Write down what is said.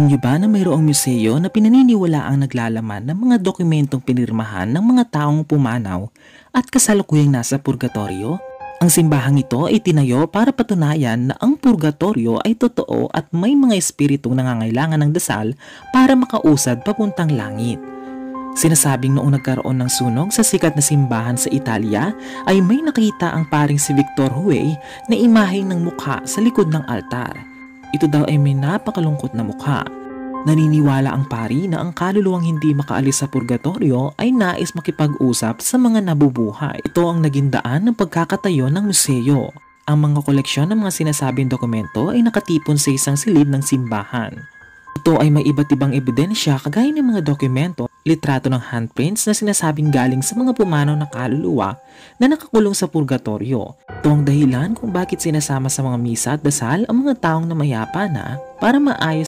Alam niyo ba na mayroong museo na pinaniniwalaang naglalaman ng mga dokumentong pinirmahan ng mga taong pumanaw at kasalukuyang nasa purgatorio? Ang simbahang ito ay tinayo para patunayan na ang purgatorio ay totoo at may mga espiritong nangangailangan ng dasal para makausad papuntang langit. Sinasabing noong nagkaroon ng sunog sa sikat na simbahan sa Italia ay may nakita ang paring si Victor Huey na imahe ng mukha sa likod ng altar. Ito daw ay may napakalungkot na mukha. Naniniwala ang pari na ang kaluluwang hindi makaalis sa purgatorio ay nais makipag-usap sa mga nabubuhay. Ito ang naging daan ng pagkakatayo ng museo. Ang mga koleksyon ng mga sinasabing dokumento ay nakatipon sa isang silid ng simbahan. Ito ay may iba't ibang ebidensya kagaya ng mga dokumento, litrato ng handprints na sinasabing galing sa mga pumanaw na kaluluwa na nakakulong sa purgatorio. Ito ang dahilan kung bakit sinasama sa mga misa at dasal ang mga taong namayapa na para maayos